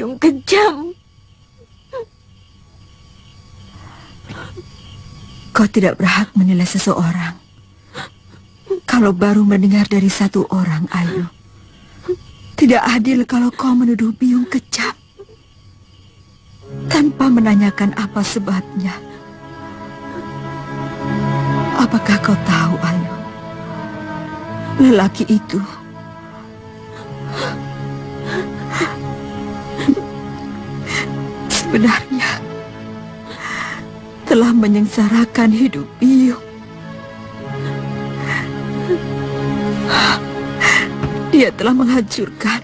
Biung kejam. Kau tidak berhak menilai seseorang kalau baru mendengar dari satu orang, Ayu. Tidak adil kalau kau menuduh Biung kejam tanpa menanyakan apa sebabnya. Apakah kau tahu, Ayu? Lelaki itu sebenarnya telah menyengsarakan hidup Biung. Dia telah menghancurkan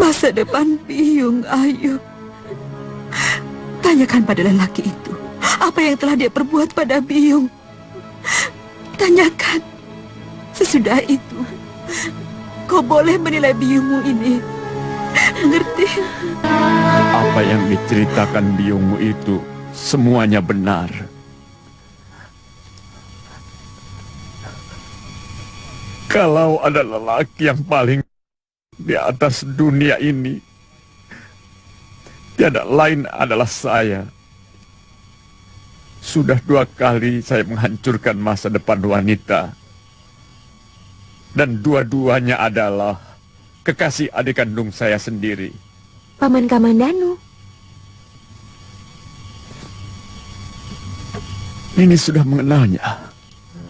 masa depan Biung, Ayu. Tanyakan pada lelaki itu apa yang telah dia perbuat pada Biung. Tanyakan. Sesudah itu kau boleh menilai Biungmu ini. Mengerti? Apa yang diceritakan Biungmu itu semuanya benar. Kalau ada lelaki yang paling di atas dunia ini, tiada lain adalah saya. Sudah 2 kali saya menghancurkan masa depan wanita. Dan dua-duanya adalah kekasih adik kandung saya sendiri. Paman Kamandanu. Ini sudah mengenalnya.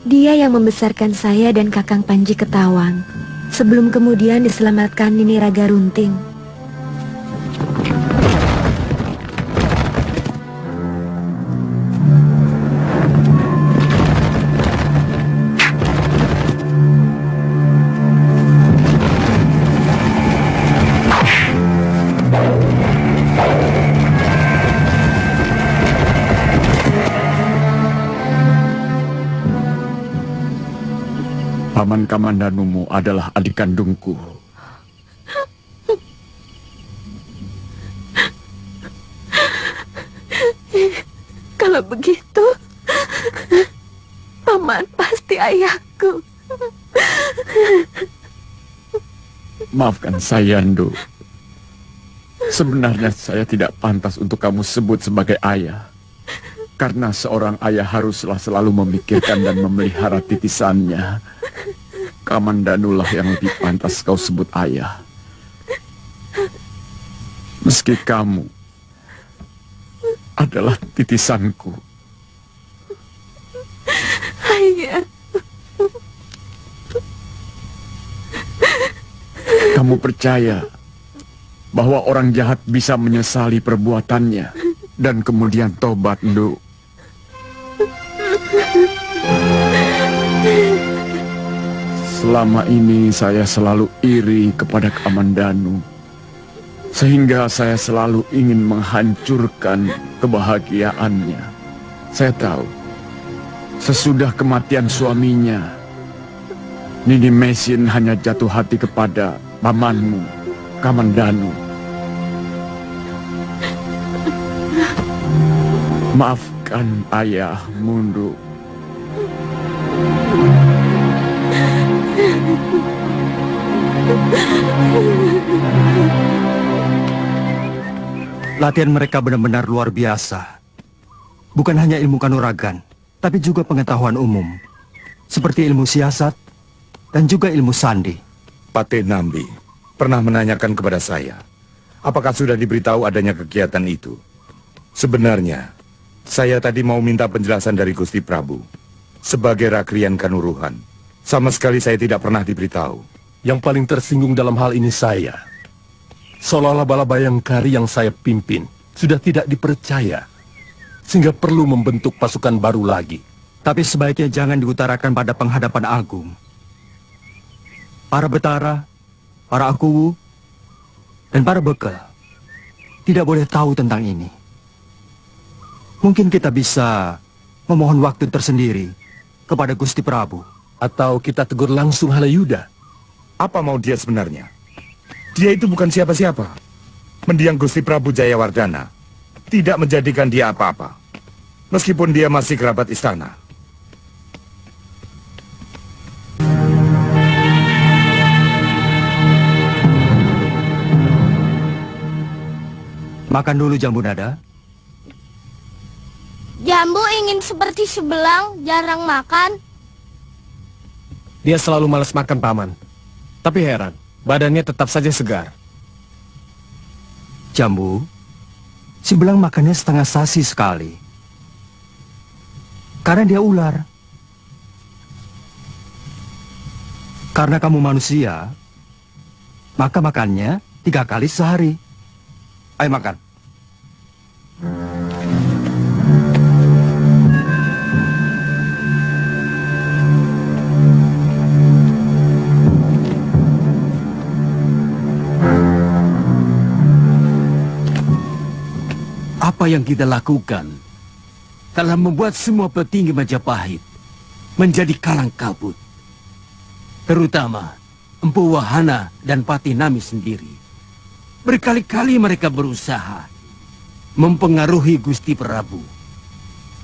Dia yang membesarkan saya dan Kakang Panji Ketawang sebelum kemudian diselamatkan Nini Raga Runting. Paman Kamandanumu adalah adik kandungku. Kalau begitu, Paman pasti ayahku. Maafkan saya, Ndu. Sebenarnya saya tidak pantas untuk kamu sebut sebagai ayah. Karena seorang ayah haruslah selalu memikirkan dan memelihara titisannya. Kamandanulah yang lebih pantas kau sebut ayah. Meski kamu adalah titisanku. Ayah. Kamu percaya bahwa orang jahat bisa menyesali perbuatannya dan kemudian tobat, Ndu? Selama ini saya selalu iri kepada Kamandanu, sehingga saya selalu ingin menghancurkan kebahagiaannya. Saya tahu, sesudah kematian suaminya, Nini Mesin hanya jatuh hati kepada pamanmu, Kamandanu. Maafkan ayah, Mundu. Latihan mereka benar-benar luar biasa. Bukan hanya ilmu kanuragan, tapi juga pengetahuan umum. Seperti ilmu siasat dan juga ilmu sandi. Pate Nambi pernah menanyakan kepada saya, apakah sudah diberitahu adanya kegiatan itu. Sebenarnya, saya tadi mau minta penjelasan dari Gusti Prabu. Sebagai Rakrian Kanuruhan, sama sekali saya tidak pernah diberitahu. Yang paling tersinggung dalam hal ini saya. Seolah-olah bala bayangkari yang saya pimpin sudah tidak dipercaya, sehingga perlu membentuk pasukan baru lagi. Tapi sebaiknya jangan diutarakan pada penghadapan agung. Para Betara, para Akuwu, dan para Bekal tidak boleh tahu tentang ini. Mungkin kita bisa memohon waktu tersendiri kepada Gusti Prabu. Atau kita tegur langsung Halayuda. Apa mau dia sebenarnya? Dia itu bukan siapa-siapa. Mendiang Gusti Prabu Jayawardana tidak menjadikan dia apa-apa. Meskipun dia masih kerabat istana. Makan dulu jambu nada. Jambu ingin seperti sebelang, jarang makan. Dia selalu malas makan, Paman. Tapi heran, badannya tetap saja segar. Jambu, si belang makannya setengah sasi sekali. Karena dia ular. Karena kamu manusia, maka makannya 3 kali sehari. Ayo makan. Apa yang kita lakukan telah membuat semua petinggi Majapahit menjadi kalang kabut. Terutama Empu Wahana dan Patih Nami sendiri. Berkali-kali mereka berusaha mempengaruhi Gusti Prabu,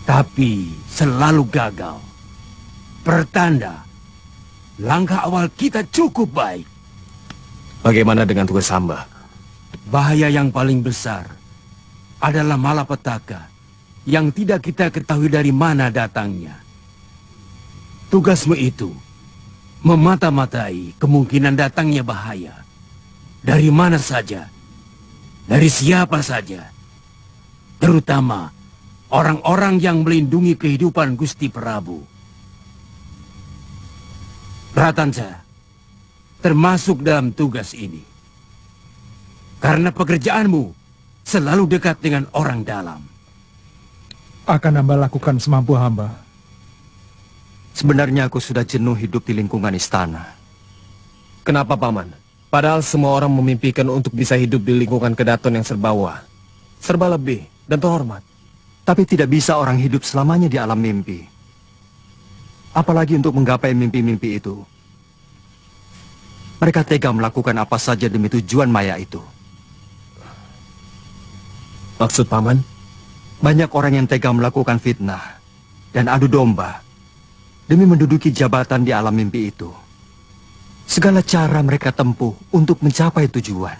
tapi selalu gagal. Pertanda, langkah awal kita cukup baik. Bagaimana dengan tugas hamba? Bahaya yang paling besar adalah malapetaka yang tidak kita ketahui dari mana datangnya. Tugasmu itu memata-matai kemungkinan datangnya bahaya. Dari mana saja, dari siapa saja, terutama orang-orang yang melindungi kehidupan Gusti Prabu. Ratansa termasuk dalam tugas ini. Karena pekerjaanmu selalu dekat dengan orang dalam. Akan hamba lakukan semampu hamba. Sebenarnya aku sudah jenuh hidup di lingkungan istana. Kenapa, Paman? Padahal semua orang memimpikan untuk bisa hidup di lingkungan kedaton yang serba serba lebih dan terhormat. Tapi tidak bisa orang hidup selamanya di alam mimpi. Apalagi untuk menggapai mimpi-mimpi itu. Mereka tega melakukan apa saja demi tujuan maya itu. Maksud Paman? Banyak orang yang tega melakukan fitnah dan adu domba demi menduduki jabatan di alam mimpi itu. Segala cara mereka tempuh untuk mencapai tujuan.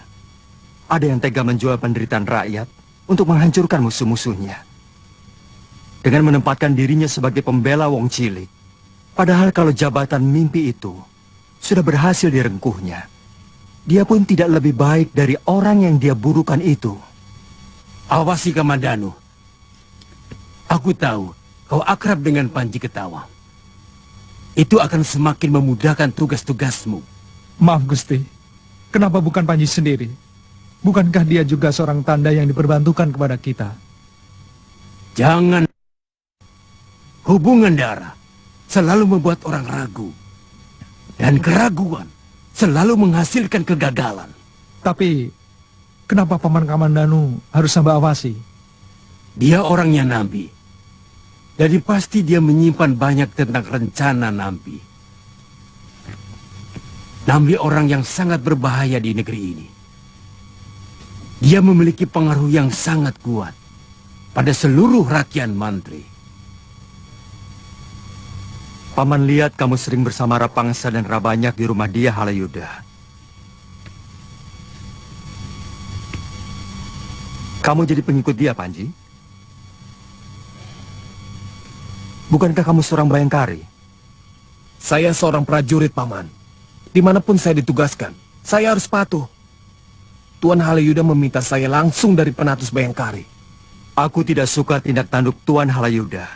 Ada yang tega menjual penderitaan rakyat untuk menghancurkan musuh-musuhnya. Dengan menempatkan dirinya sebagai pembela wong cilik. Padahal kalau jabatan mimpi itu sudah berhasil direngkuhnya, dia pun tidak lebih baik dari orang yang dia burukan itu. Awasi Kamandanu. Aku tahu kau akrab dengan Panji Ketawang. Itu akan semakin memudahkan tugas-tugasmu. Maaf Gusti, kenapa bukan Panji sendiri? Bukankah dia juga seorang tanda yang diperbantukan kepada kita? Jangan. Hubungan darah selalu membuat orang ragu. Dan keraguan selalu menghasilkan kegagalan. Tapi, kenapa Paman Kamandanu harus hamba awasi? Dia orangnya Nambi. Jadi pasti dia menyimpan banyak tentang rencana Nambi. Nambi orang yang sangat berbahaya di negeri ini. Dia memiliki pengaruh yang sangat kuat pada seluruh rakyat mantri. Paman lihat kamu sering bersama Rapangsa dan Rabanyak di rumah dia, Halayuda. Kamu jadi pengikut dia, Panji? Bukankah kamu seorang Bayangkari? Saya seorang prajurit, Paman. Dimanapun saya ditugaskan, saya harus patuh. Tuan Halayuda meminta saya langsung dari Penatus Bayangkari. Aku tidak suka tindak tanduk Tuan Halayuda.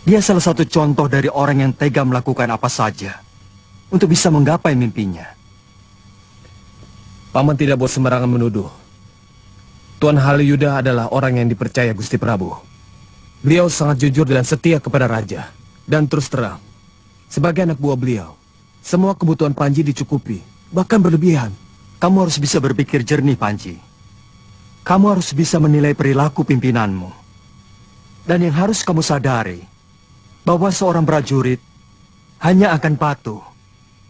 Dia salah satu contoh dari orang yang tega melakukan apa saja untuk bisa menggapai mimpinya. Paman tidak boleh sembarangan menuduh. Tuan Halayuda adalah orang yang dipercaya Gusti Prabu. Beliau sangat jujur dan setia kepada raja. Dan terus terang, sebagai anak buah beliau, semua kebutuhan Panji dicukupi, bahkan berlebihan. Kamu harus bisa berpikir jernih, Panji. Kamu harus bisa menilai perilaku pimpinanmu. Dan yang harus kamu sadari, bahwa seorang prajurit hanya akan patuh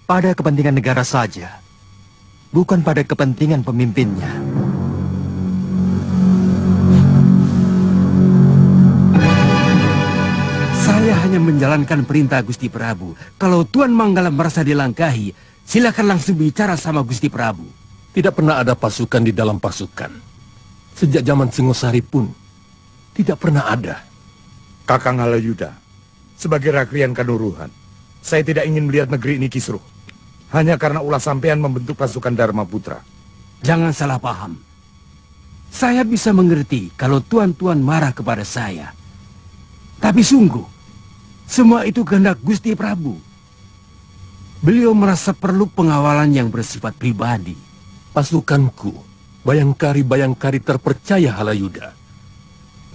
pada kepentingan negara saja, bukan pada kepentingan pemimpinnya. Saya hanya menjalankan perintah Gusti Prabu. Kalau Tuan Manggala merasa dilangkahi, silakan langsung bicara sama Gusti Prabu. Tidak pernah ada pasukan di dalam pasukan. Sejak zaman Singosari pun tidak pernah ada. Kakang Halayuda, sebagai Rakrian Kanuruhan, saya tidak ingin melihat negeri ini kisruh. Hanya karena ulah sampean membentuk pasukan Dharma Putra. Jangan salah paham. Saya bisa mengerti kalau tuan-tuan marah kepada saya. Tapi sungguh, semua itu kehendak Gusti Prabu. Beliau merasa perlu pengawalan yang bersifat pribadi. Pasukanku, bayangkari-bayangkari terpercaya Halayuda.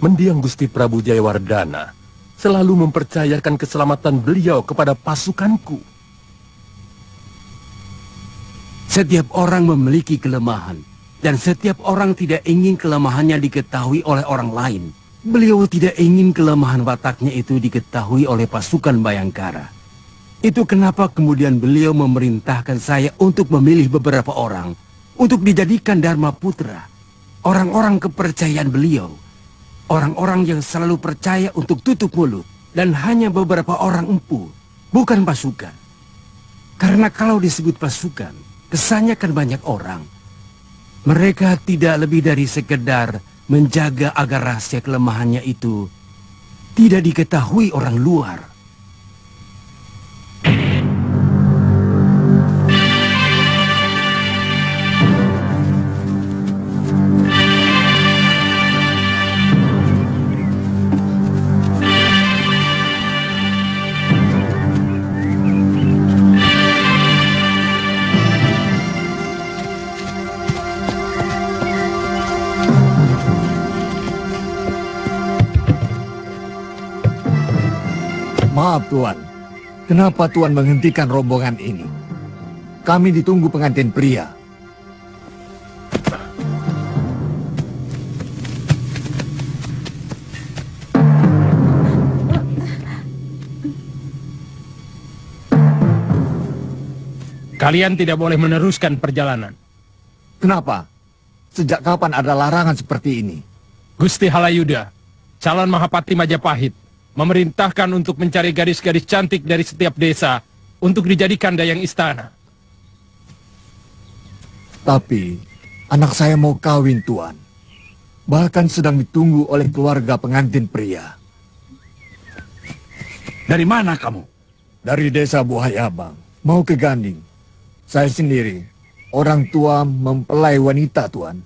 Mendiang Gusti Prabu Jayawardana selalu mempercayakan keselamatan beliau kepada pasukanku. Setiap orang memiliki kelemahan, dan setiap orang tidak ingin kelemahannya diketahui oleh orang lain. Beliau tidak ingin kelemahan wataknya itu diketahui oleh pasukan Bayangkara. Itu kenapa kemudian beliau memerintahkan saya untuk memilih beberapa orang untuk dijadikan Dharma Putra. Orang-orang kepercayaan beliau. Orang-orang yang selalu percaya untuk tutup mulut. Dan hanya beberapa orang empu, bukan pasukan. Karena kalau disebut pasukan, kesannya kan banyak orang. Mereka tidak lebih dari sekedar menjaga agar rahasia kelemahannya itu tidak diketahui orang luar. Maaf Tuan, kenapa Tuan menghentikan rombongan ini? Kami ditunggu pengantin pria. Kalian tidak boleh meneruskan perjalanan. Kenapa? Sejak kapan ada larangan seperti ini? Gusti Halayuda, calon Mahapati Majapahit, memerintahkan untuk mencari gadis-gadis cantik dari setiap desa untuk dijadikan dayang istana. Tapi, anak saya mau kawin, Tuan. Bahkan sedang ditunggu oleh keluarga pengantin pria. Dari mana kamu? Dari desa Buhayabang, mau ke Ganding. Saya sendiri, orang tua mempelai wanita, Tuan.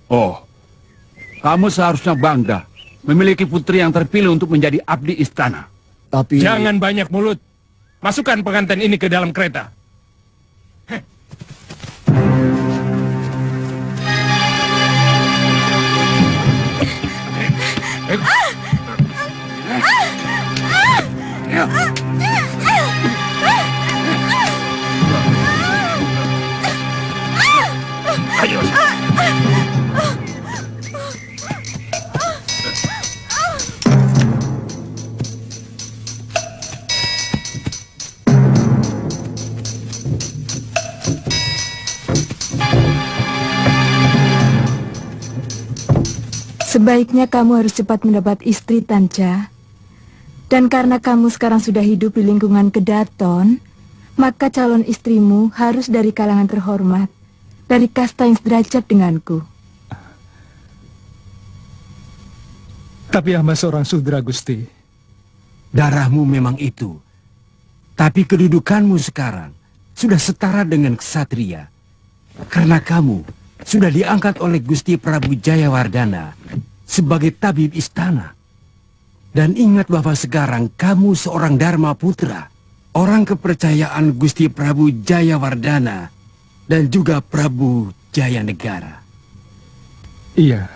Oh, kamu seharusnya bangga memiliki putri yang terpilih untuk menjadi abdi istana. Tapi... Jangan banyak mulut. Masukkan pengantin ini ke dalam kereta. Ayo. Sebaiknya kamu harus cepat mendapat istri, Tanja. Dan karena kamu sekarang sudah hidup di lingkungan Kedaton, maka calon istrimu harus dari kalangan terhormat, dari kasta yang sederajat denganku. Tapi hamba seorang sudra, Gusti. Darahmu memang itu. Tapi kedudukanmu sekarang sudah setara dengan ksatria. Karena kamu sudah diangkat oleh Gusti Prabu Jayawardana sebagai tabib istana. Dan ingat bahwa sekarang kamu seorang Dharma Putra, orang kepercayaan Gusti Prabu Jayawardana dan juga Prabu Jayanegara. Iya.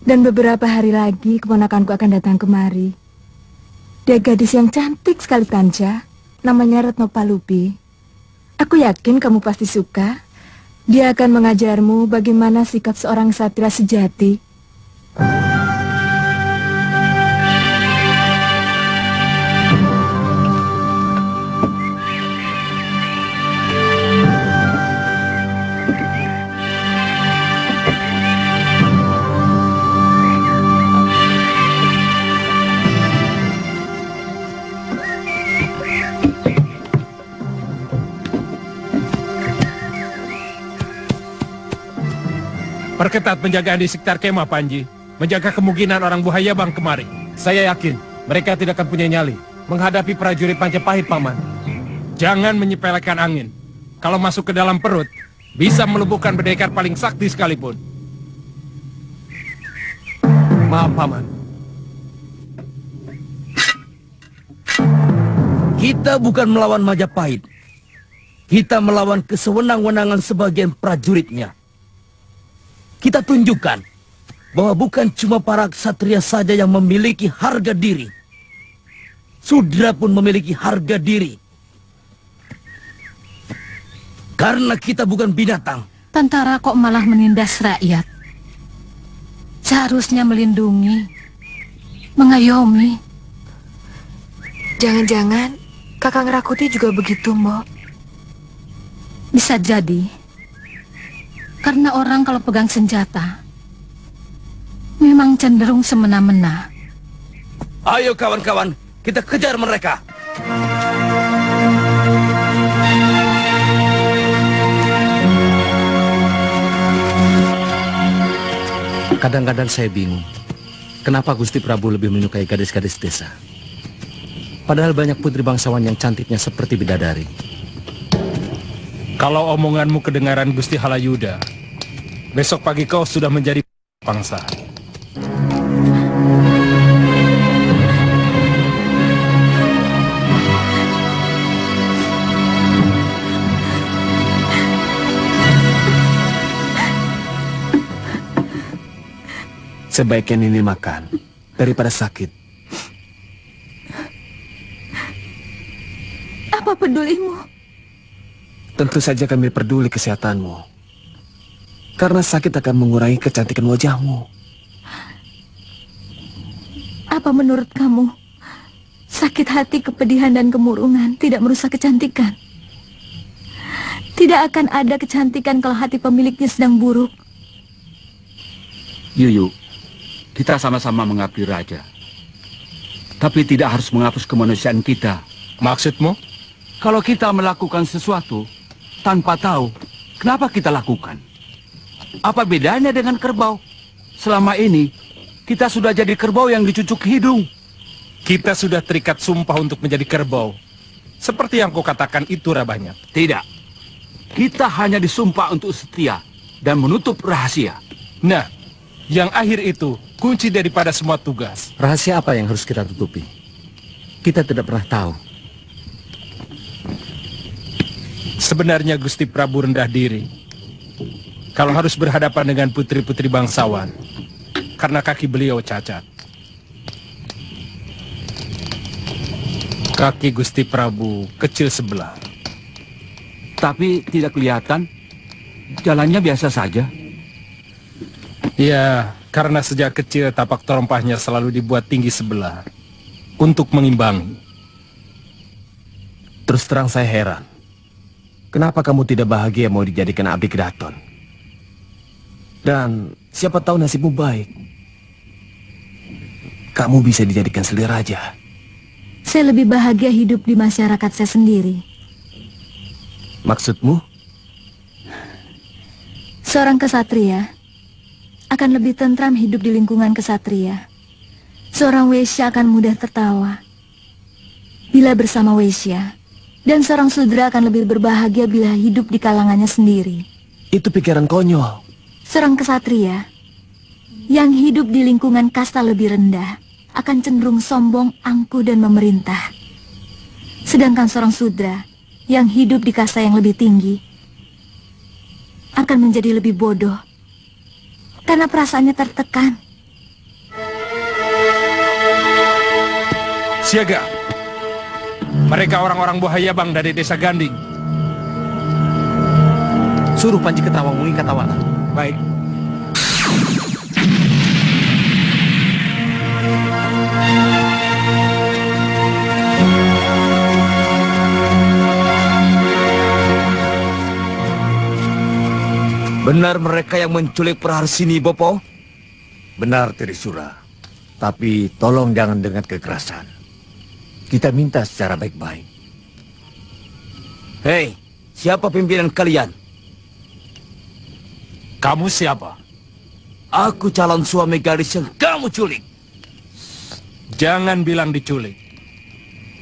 Dan beberapa hari lagi keponakanku akan datang kemari. Dia gadis yang cantik sekali, Tanja. Namanya Retno Palupi. Aku yakin kamu pasti suka. Dia akan mengajarmu bagaimana sikap seorang satria sejati. Perketat penjagaan di sekitar kemah, Panji. Menjaga kemungkinan orang Buhayabang kemari. Saya yakin mereka tidak akan punya nyali menghadapi prajurit Majapahit, Paman. Jangan menyepelekan angin. Kalau masuk ke dalam perut, bisa melumpuhkan pendekar paling sakti sekalipun. Maaf, Paman. Kita bukan melawan Majapahit. Kita melawan kesewenang-wenangan sebagian prajuritnya. Kita tunjukkan bahwa bukan cuma para ksatria saja yang memiliki harga diri. Sudra pun memiliki harga diri. Karena kita bukan binatang. Tentara kok malah menindas rakyat? Seharusnya melindungi, mengayomi. Jangan-jangan Kakang Rakuti juga begitu, Mbok. Bisa jadi. Karena orang kalau pegang senjata memang cenderung semena-mena. Ayo kawan-kawan, kita kejar mereka. Kadang-kadang saya bingung, kenapa Gusti Prabu lebih menyukai gadis-gadis desa. Padahal banyak putri bangsawan yang cantiknya seperti bidadari. Kalau omonganmu kedengaran Gusti Halayuda, besok pagi kau sudah menjadi bangsa. Sebaiknya Nini makan daripada sakit. Apa pedulimu? Tentu saja kami peduli kesehatanmu. Karena sakit akan mengurangi kecantikan wajahmu. Apa menurut kamu, sakit hati, kepedihan, dan kemurungan tidak merusak kecantikan? Tidak akan ada kecantikan kalau hati pemiliknya sedang buruk. Yuyu, kita sama-sama mengabdi raja. Tapi tidak harus menghapus kemanusiaan kita. Maksudmu? Kalau kita melakukan sesuatu tanpa tahu, kenapa kita lakukan? Apa bedanya dengan kerbau? Selama ini, kita sudah jadi kerbau yang dicucuk hidung. Kita sudah terikat sumpah untuk menjadi kerbau. Seperti yang kau katakan itu, Rabahnya. Tidak. Kita hanya disumpah untuk setia dan menutup rahasia. Nah, yang akhir itu kunci daripada semua tugas. Rahasia apa yang harus kita tutupi? Kita tidak pernah tahu. Sebenarnya Gusti Prabu rendah diri kalau harus berhadapan dengan putri-putri bangsawan karena kaki beliau cacat. Kaki Gusti Prabu kecil sebelah. Tapi tidak kelihatan. Jalannya biasa saja. Ya, karena sejak kecil tapak terompahnya selalu dibuat tinggi sebelah untuk mengimbangi. Terus terang saya heran. Kenapa kamu tidak bahagia mau dijadikan abdi Kedaton? Dan siapa tahu nasibmu baik. Kamu bisa dijadikan seli raja. Saya lebih bahagia hidup di masyarakat saya sendiri. Maksudmu? Seorang kesatria akan lebih tentram hidup di lingkungan kesatria. Seorang wesya akan mudah tertawa bila bersama wesya. Dan seorang sudra akan lebih berbahagia bila hidup di kalangannya sendiri. Itu pikiran konyol. Seorang kesatria yang hidup di lingkungan kasta lebih rendah akan cenderung sombong, angkuh, dan memerintah. Sedangkan seorang sudra yang hidup di kasta yang lebih tinggi akan menjadi lebih bodoh karena perasaannya tertekan. Siaga! Mereka orang-orang Buhayabang dari desa Ganding. Suruh Panji Ketawang mengikat tawanan. Baik. Benar mereka yang menculik Praharsini, Bopo? Benar, Trisura. Tapi tolong jangan dengan kekerasan. Kita minta secara baik-baik. Hei, siapa pimpinan kalian? Kamu siapa? Aku calon suami gadis yang kamu culik. Jangan bilang diculik.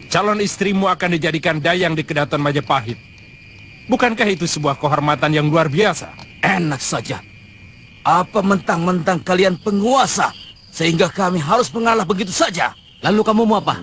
Calon istrimu akan dijadikan dayang di Kedaton Majapahit. Bukankah itu sebuah kehormatan yang luar biasa? Enak saja. Apa mentang-mentang kalian penguasa sehingga kami harus mengalah begitu saja? Lalu kamu mau apa?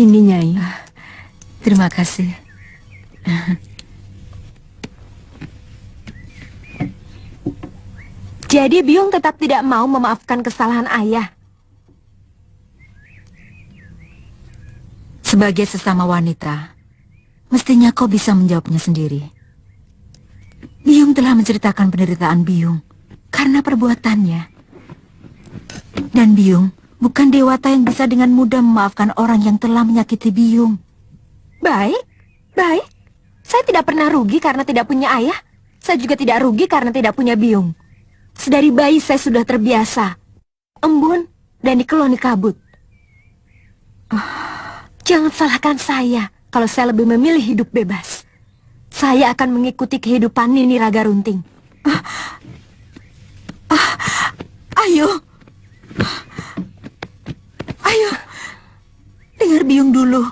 Ini Nyai. Terima kasih. Jadi Byung tetap tidak mau memaafkan kesalahan ayah. Sebagai sesama wanita, mestinya kau bisa menjawabnya sendiri. Byung telah menceritakan penderitaan Byung karena perbuatannya. Dan Byung bukan dewata yang bisa dengan mudah memaafkan orang yang telah menyakiti Byung. Baik, baik. Saya tidak pernah rugi karena tidak punya ayah. Saya juga tidak rugi karena tidak punya Byung. Sedari bayi saya sudah terbiasa embun dan dikeloni kabut. Jangan salahkan saya kalau saya lebih memilih hidup bebas. Saya akan mengikuti kehidupan Nini Raga Runting. Ayo. Ayo. Dengar Byung dulu.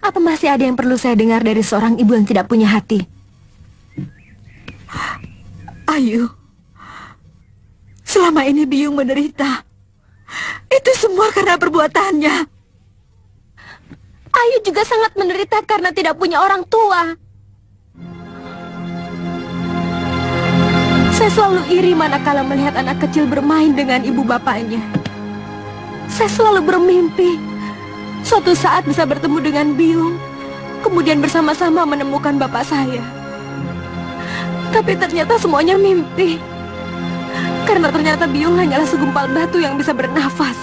Apa masih ada yang perlu saya dengar dari seorang ibu yang tidak punya hati? Ayo. Selama ini Byung menderita. Itu semua karena perbuatannya. Ayu juga sangat menderita karena tidak punya orang tua. Saya selalu iri manakala melihat anak kecil bermain dengan ibu bapaknya. Saya selalu bermimpi suatu saat bisa bertemu dengan Byung, kemudian bersama-sama menemukan bapak saya. Tapi ternyata semuanya mimpi. Karena ternyata Byung hanyalah segumpal batu yang bisa bernafas.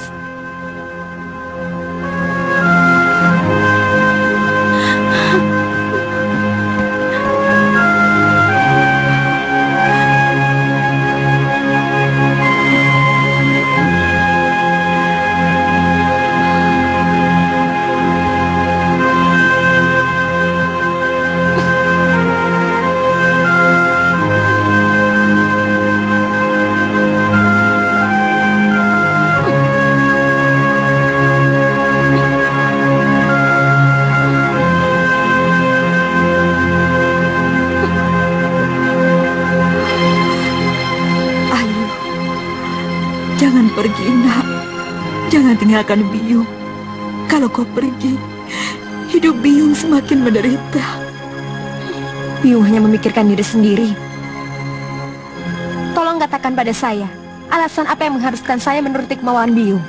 Jangan pergi, nak. Jangan tinggalkan Byung. Kalau kau pergi, hidup Byung semakin menderita. Byung hanya memikirkan diri sendiri. Tolong katakan pada saya, alasan apa yang mengharuskan saya menuruti kemauan Byung?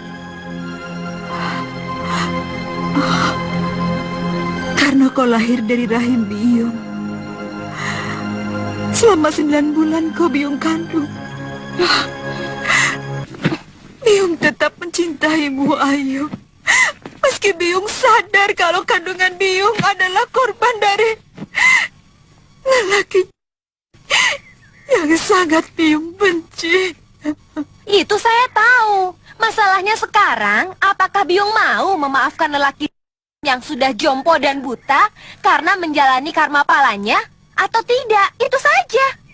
Karena kau lahir dari rahim Byung. Selama 9 bulan kau Byung kandung. Byung tetap mencintaimu, Ayu. Meski Byung sadar kalau kandungan Byung adalah korban dari lelaki yang sangat Byung benci. Itu saya tahu. Masalahnya sekarang, apakah Byung mau memaafkan lelaki yang sudah jompo dan buta karena menjalani karma palanya atau tidak? Itu saja.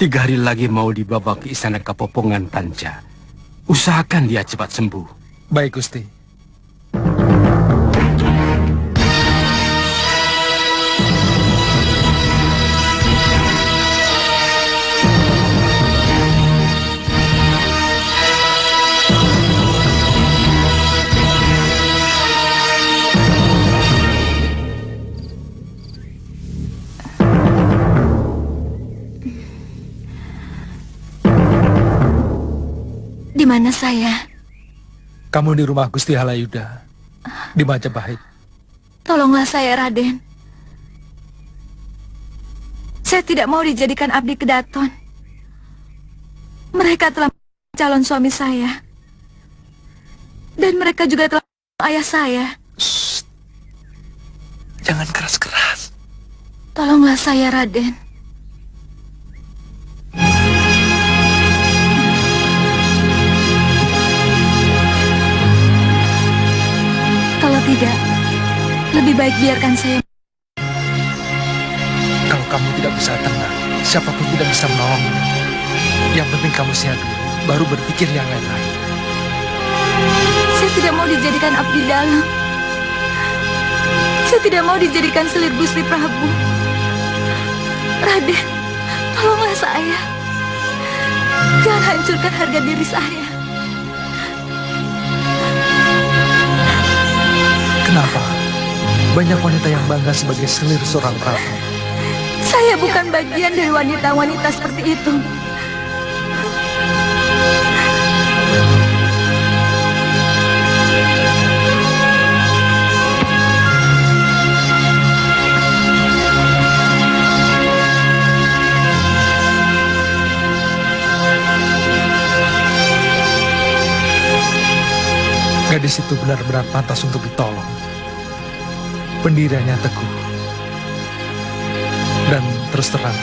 3 hari lagi mau dibawa ke istana Kapopongan, Panca. Usahakan dia cepat sembuh. Baik, Gusti. Di mana saya? Kamu di rumah Gusti Halayuda, di Majapahit. Tolonglah saya, Raden. Saya tidak mau dijadikan abdi kedaton. Mereka telah calon suami saya. Dan mereka juga telah ayah saya. Shh. Jangan keras-keras. Tolonglah saya, Raden. Kalau tidak, lebih baik biarkan saya. Kalau kamu tidak bisa tenang, siapapun tidak bisa menolongmu. Yang penting kamu sehat dulu, baru berpikir yang lain-lain. Saya tidak mau dijadikan abdi dalam. Saya tidak mau dijadikan selir Gusti Prabu. Raden, tolonglah saya. Jangan hancurkan harga diri saya. Kenapa? Banyak wanita yang bangga sebagai selir seorang prabu. Saya bukan bagian dari wanita-wanita seperti itu. Gadis itu benar-benar pantas untuk ditolong. Pendiriannya teguh. Dan terus terang,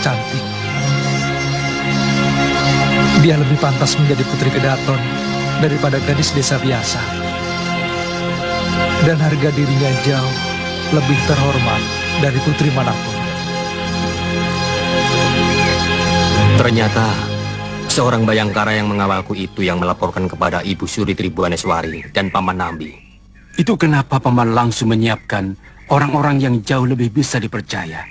cantik. Dia lebih pantas menjadi putri kedaton daripada gadis desa biasa. Dan harga dirinya jauh lebih terhormat dari putri manapun. Ternyata seorang Bayangkara yang mengawalku itu yang melaporkan kepada Ibu Suri Tribuaneswari dan Paman Nambi. Itu kenapa Paman langsung menyiapkan orang-orang yang jauh lebih bisa dipercaya.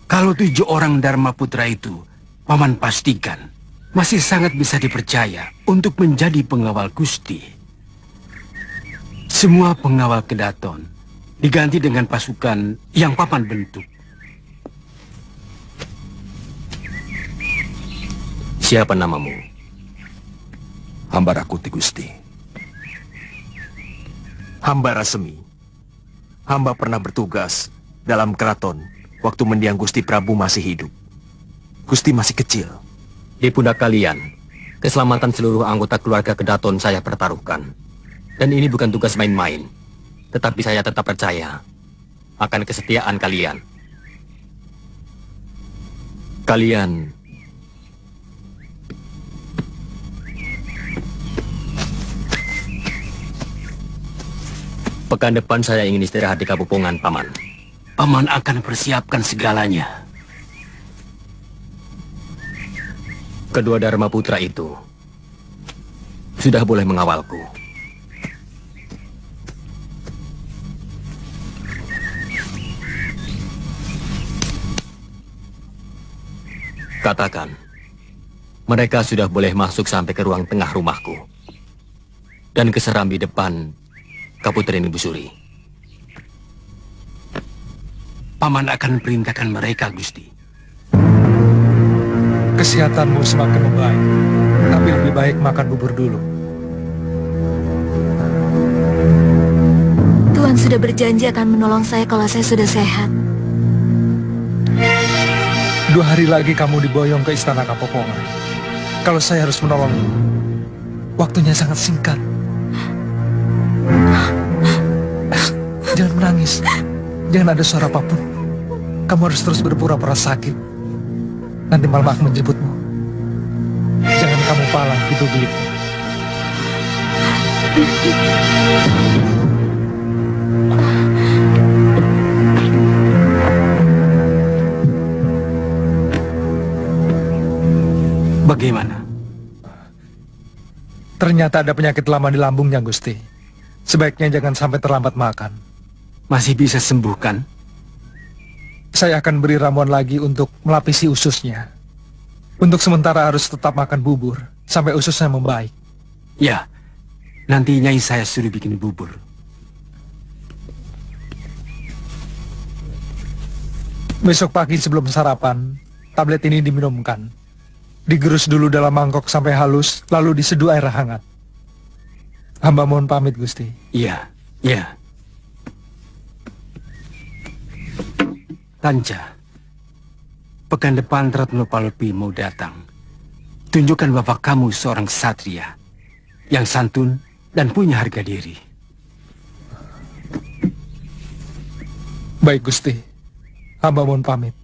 Kalau 7 orang Dharma Putra itu, Paman pastikan masih sangat bisa dipercaya untuk menjadi pengawal Gusti. Semua pengawal kedaton diganti dengan pasukan yang Paman bentuk. Siapa namamu? Hamba Rakuti, Gusti. Hamba Rasemi. Hamba pernah bertugas dalam keraton waktu mendiang Gusti Prabu masih hidup. Gusti masih kecil. Di pundak kalian, keselamatan seluruh anggota keluarga kedaton saya pertaruhkan. Dan ini bukan tugas main-main. Tetapi saya tetap percaya akan kesetiaan kalian. Kalian pekan depan saya ingin istirahat di Kapopongan, Paman. Paman akan persiapkan segalanya. Kedua Dharma Putra itu sudah boleh mengawalku. Katakan, mereka sudah boleh masuk sampai ke ruang tengah rumahku dan ke serambi depan Kaputren Ibu Suri. Paman akan perintahkan mereka, Gusti. Kesehatanmu semakin membaik, tapi lebih baik makan bubur dulu. Tuhan sudah berjanji akan menolong saya kalau saya sudah sehat. 2 hari lagi kamu diboyong ke istana Kapopongan. Kalau saya harus menolongmu, waktunya sangat singkat. Jangan menangis. Jangan ada suara apapun. Kamu harus terus berpura-pura sakit. Nanti malam aku menjemputmu. Jangan kamu palang gitu begitu. Bagaimana? Ternyata ada penyakit lama di lambungnya, Gusti. Sebaiknya jangan sampai terlambat makan. Masih bisa sembuh kan? Saya akan beri ramuan lagi untuk melapisi ususnya. Untuk sementara harus tetap makan bubur sampai ususnya membaik. Ya, nanti Nyai saya suruh bikin bubur. Besok pagi sebelum sarapan, tablet ini diminumkan. Digerus dulu dalam mangkok sampai halus, lalu diseduh air hangat. Hamba mohon pamit, Gusti. Iya, iya. Tanja, pekan depan Ratno Palupi mau datang. Tunjukkan bapak kamu seorang ksatria yang santun dan punya harga diri. Baik, Gusti. Hamba mohon pamit.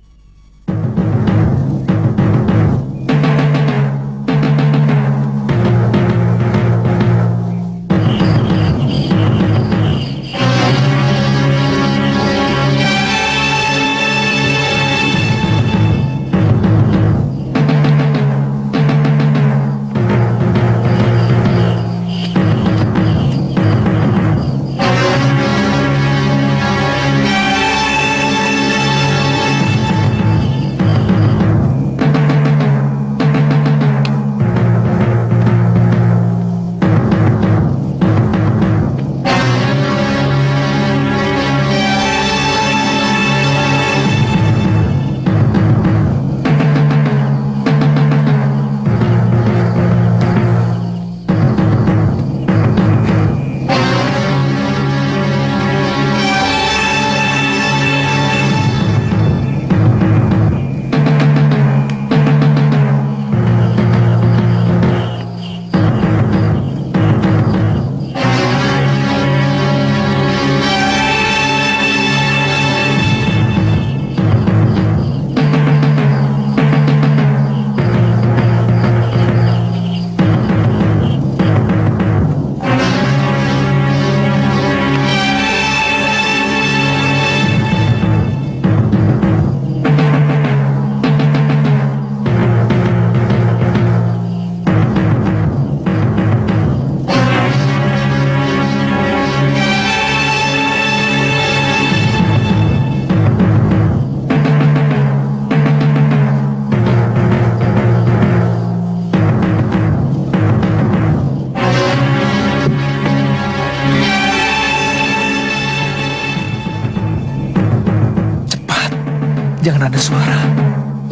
Jangan ada suara.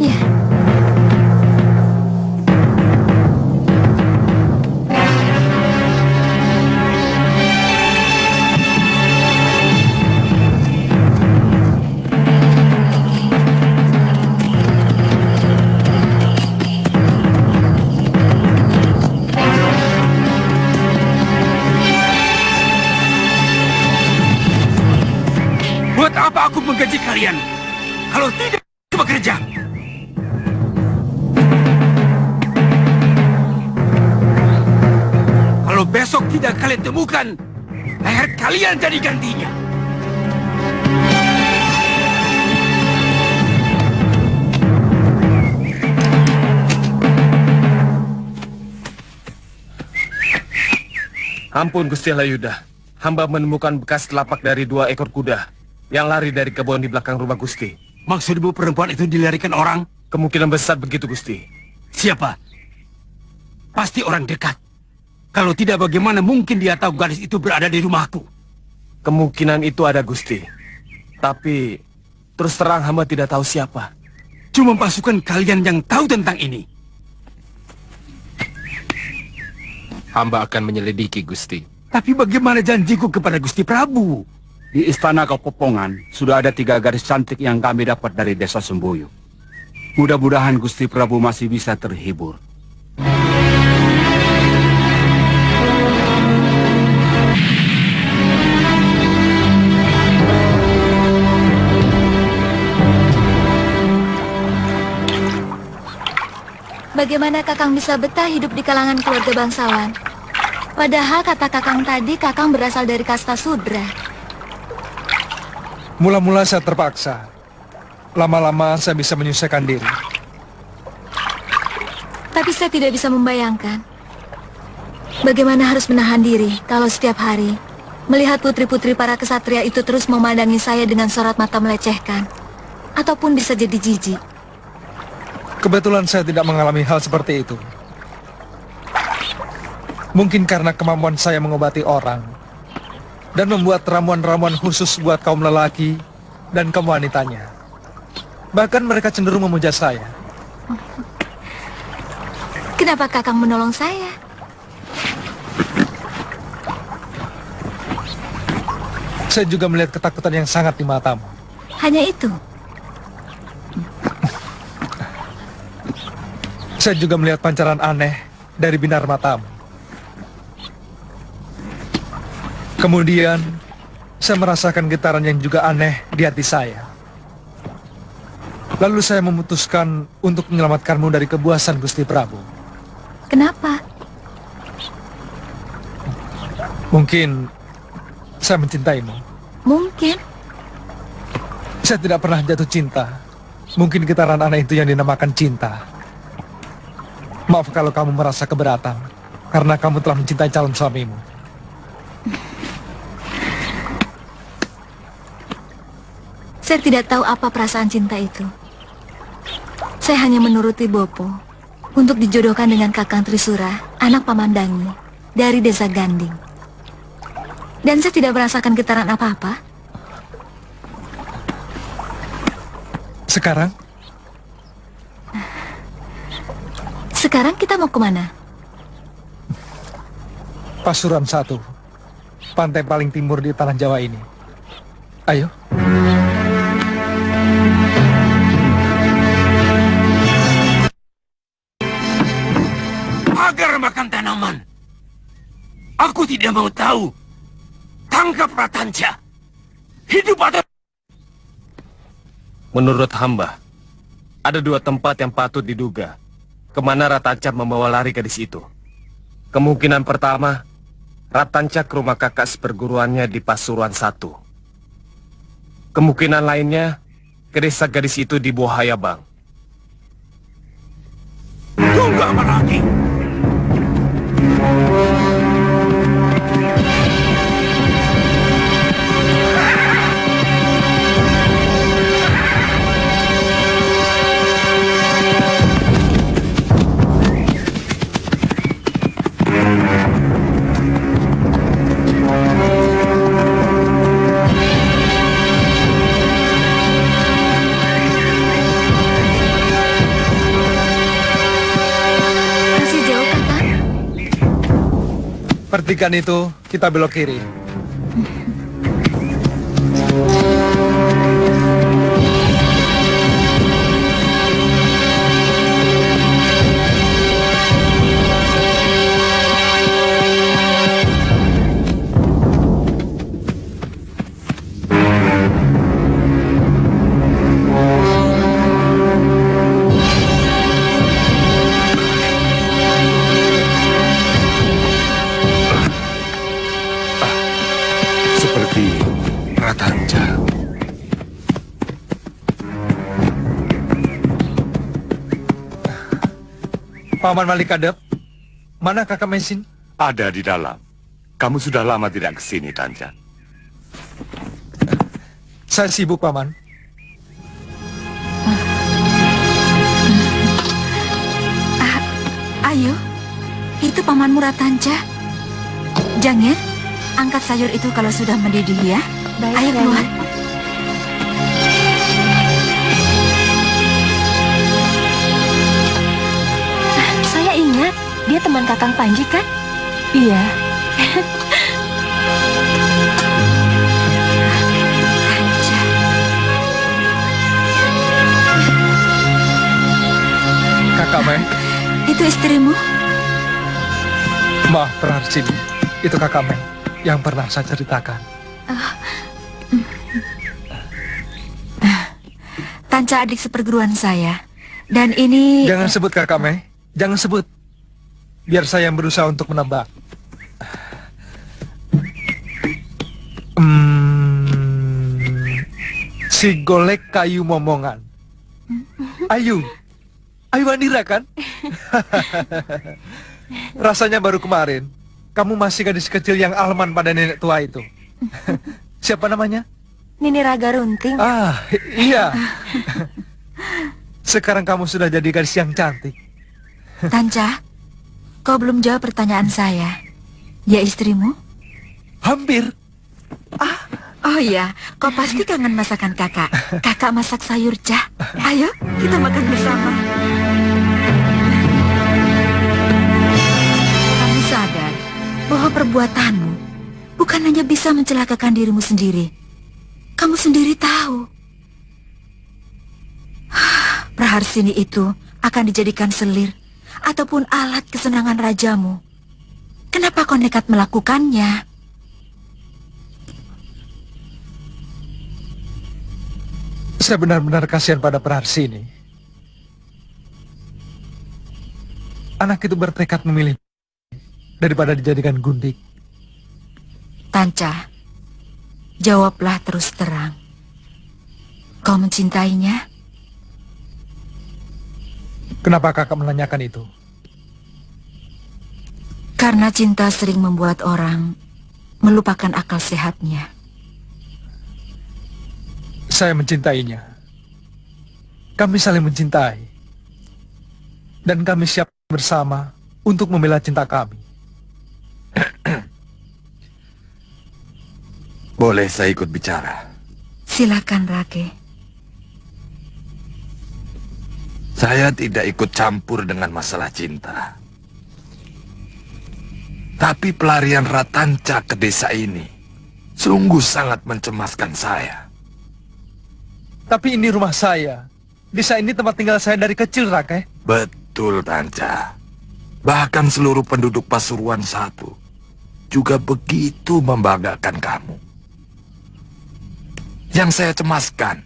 Ya. Buat apa aku menggaji kalian? Kalau tidak bekerja. Kalau besok tidak kalian temukan, leher kalian jadi gantinya. Ampun Gusti Halayuda, hamba menemukan bekas telapak dari 2 ekor kuda yang lari dari kebun di belakang rumah Gusti. Maksudmu perempuan itu dilarikan orang? Kemungkinan besar begitu, Gusti. Siapa? Pasti orang dekat. Kalau tidak, bagaimana mungkin dia tahu gadis itu berada di rumahku? Kemungkinan itu ada, Gusti. Tapi, terus terang hamba tidak tahu siapa. Cuma pasukan kalian yang tahu tentang ini. Hamba akan menyelidiki, Gusti. Tapi bagaimana janjiku kepada Gusti Prabu? Di Istana Kepopongan sudah ada 3 gadis cantik yang kami dapat dari desa Semboyo. Mudah-mudahan Gusti Prabu masih bisa terhibur. Bagaimana Kakang bisa betah hidup di kalangan keluarga bangsawan? Padahal kata Kakang tadi, Kakang berasal dari kasta Sudra. Mula-mula saya terpaksa. Lama-lama saya bisa menyelesaikan diri. Tapi saya tidak bisa membayangkan bagaimana harus menahan diri kalau setiap hari melihat putri-putri para kesatria itu terus memandangi saya dengan sorot mata melecehkan, ataupun bisa jadi jijik. Kebetulan saya tidak mengalami hal seperti itu. Mungkin karena kemampuan saya mengobati orang dan membuat ramuan-ramuan khusus buat kaum lelaki dan kaum wanitanya. Bahkan mereka cenderung memuja saya. Kenapa Kakang menolong saya? Saya juga melihat ketakutan yang sangat di matamu. Hanya itu? Saya juga melihat pancaran aneh dari binar matamu. Kemudian, saya merasakan getaran yang juga aneh di hati saya. Lalu saya memutuskan untuk menyelamatkanmu dari kebuasan Gusti Prabu. Kenapa? Mungkin saya mencintaimu. Mungkin. Saya tidak pernah jatuh cinta. Mungkin getaran aneh itu yang dinamakan cinta. Maaf kalau kamu merasa keberatan, karena kamu telah mencintai calon suamimu. Saya tidak tahu apa perasaan cinta itu. Saya hanya menuruti Bopo untuk dijodohkan dengan Kakang Trisura, anak Pamandangi, dari desa Ganding. Dan saya tidak merasakan getaran apa-apa. Sekarang? Sekarang kita mau kemana? Pasuruan 1, pantai paling timur di tanah Jawa ini. Ayo. Agar makan tanaman. Aku tidak mau tahu. Tangkap Ratanja. Hidup atau... Menurut hamba, ada 2 tempat yang patut diduga kemana Ratanja membawa lari gadis itu. Kemungkinan pertama, Ratanja ke rumah kakak seperguruannya di Pasuruan 1. Kemungkinan lainnya, ke desa gadis itu di Bohayabang. Tunggu apa lagi? Pertigaan itu, kita belok kiri. Paman Malikadep, mana kakak Mesin? Ada di dalam. Kamu sudah lama tidak kesini, Tanja. Saya sibuk, Paman. Ayo, itu pamanmu Ratanja. Jang ya, angkat sayur itu kalau sudah mendidih ya. Baik, ayo keluar. Saya ingat, dia teman Kakang Panji kan? Iya. Kakak Mei. Itu istrimu? Maaf, Prarchini. Itu kakak Mei yang pernah saya ceritakan. Tanca adik seperguruan saya. Dan ini... Jangan sebut kakak Mei. Jangan sebut. Biar saya yang berusaha untuk menebak. Si golek kayu momongan. Ayu. Ayuandira kan? Rasanya baru kemarin kamu masih gadis kecil yang alman pada nenek tua itu. Siapa namanya? Nini Raga Runting. Ah, iya. Sekarang kamu sudah jadi gadis yang cantik. Tanca, kau belum jawab pertanyaan saya. Dia istrimu? Hampir. Oh iya, kau pasti kangen masakan kakak. Kakak masak sayur cah. Ayo, kita makan bersama. Kamu sadar bahwa perbuatanmu bukan hanya bisa mencelakakan dirimu sendiri. Kamu sendiri tahu. Praharsini itu akan dijadikan selir ataupun alat kesenangan rajamu. Kenapa kau nekat melakukannya? Saya benar-benar kasihan pada Praharsini. Anak itu bertekad memilih daripada dijadikan gundik. Tanca, jawablah terus terang. Kau mencintainya? Kenapa kakak menanyakan itu? Karena cinta sering membuat orang melupakan akal sehatnya. Saya mencintainya. Kami saling mencintai. Dan kami siap bersama untuk membela cinta kami. Boleh saya ikut bicara? Silakan, Rake. Saya tidak ikut campur dengan masalah cinta. Tapi pelarian Ratanca ke desa ini sungguh sangat mencemaskan saya. Tapi ini rumah saya. Desa ini tempat tinggal saya dari kecil, Rake. Betul, Tanca. Bahkan seluruh penduduk Pasuruan I juga begitu membanggakan kamu. Yang saya cemaskan,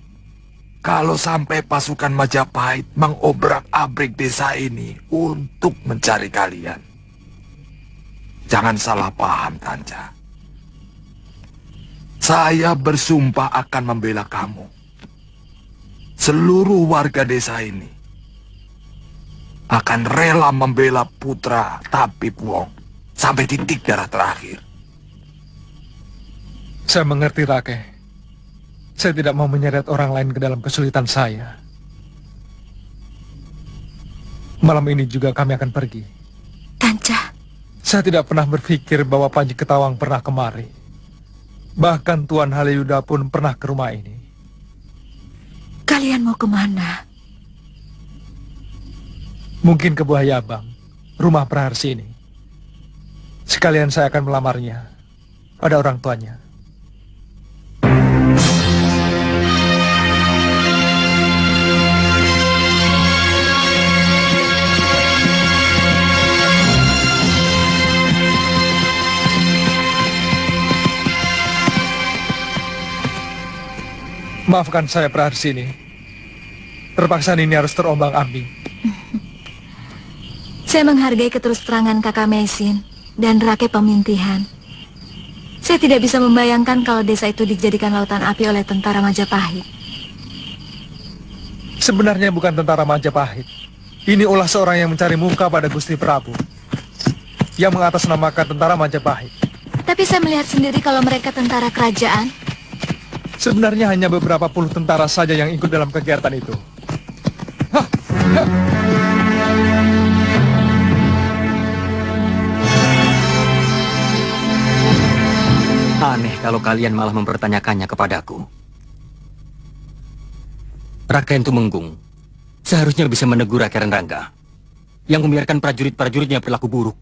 kalau sampai pasukan Majapahit mengobrak-abrik desa ini untuk mencari kalian. Jangan salah paham, Tanca. Saya bersumpah akan membela kamu. Seluruh warga desa ini akan rela membela putra Tapip Wong sampai titik darah terakhir. Saya mengerti, Rake. Saya tidak mau menyeret orang lain ke dalam kesulitan saya. Malam ini juga kami akan pergi. Tanca. Saya tidak pernah berpikir bahwa Panji Ketawang pernah kemari. Bahkan Tuan Haliuda pun pernah ke rumah ini. Kalian mau kemana? Mungkin ke Buahayabang, rumah Praharsini. Sekalian saya akan melamarnya pada orang tuanya. Maafkan saya, Praharsini. Terpaksa Nini harus terombang-ambing. Saya menghargai keterus-terangan kakak Mesin dan Rake Pemintihan. Saya tidak bisa membayangkan kalau desa itu dijadikan lautan api oleh tentara Majapahit. Sebenarnya bukan tentara Majapahit. Ini ulah seorang yang mencari muka pada Gusti Prabu, yang mengatasnamakan tentara Majapahit. Tapi saya melihat sendiri kalau mereka tentara kerajaan. Sebenarnya hanya beberapa puluh tentara saja yang ikut dalam kegiatan itu. Aneh kalau kalian malah mempertanyakannya kepadaku. Raden Tumenggung seharusnya bisa menegur Raden Rangga yang membiarkan prajurit-prajuritnya berlaku buruk.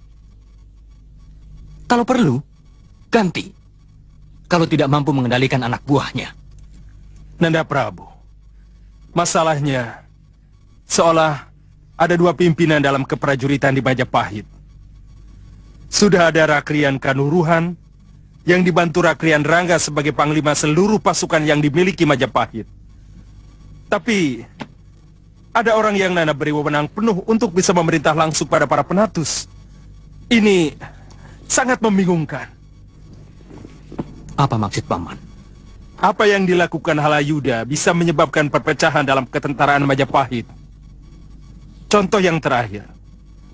Kalau perlu, ganti. Kalau tidak mampu mengendalikan anak buahnya. Nanda Prabu, masalahnya seolah ada dua pimpinan dalam keprajuritan di Majapahit. Sudah ada Rakrian Kanuruhan yang dibantu Rakrian Rangga sebagai panglima seluruh pasukan yang dimiliki Majapahit. Tapi ada orang yang Nanda beri wewenang penuh untuk bisa memerintah langsung pada para penatus. Ini sangat membingungkan. Apa maksud Paman? Apa yang dilakukan Halayuda bisa menyebabkan perpecahan dalam ketentaraan Majapahit. Contoh yang terakhir,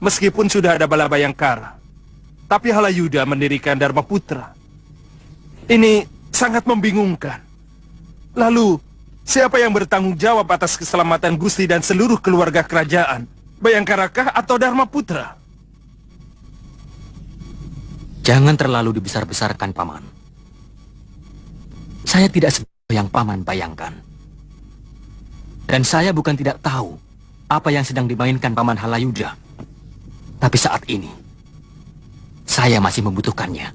meskipun sudah ada Balabayangkara, tapi Halayuda mendirikan Dharma Putra. Ini sangat membingungkan. Lalu, siapa yang bertanggung jawab atas keselamatan Gusti dan seluruh keluarga kerajaan? Bayangkarakah atau Dharma Putra? Jangan terlalu dibesar-besarkan, Paman. Saya tidak seperti yang Paman bayangkan. Dan saya bukan tidak tahu apa yang sedang dimainkan Paman Halayuda. Tapi saat ini, saya masih membutuhkannya.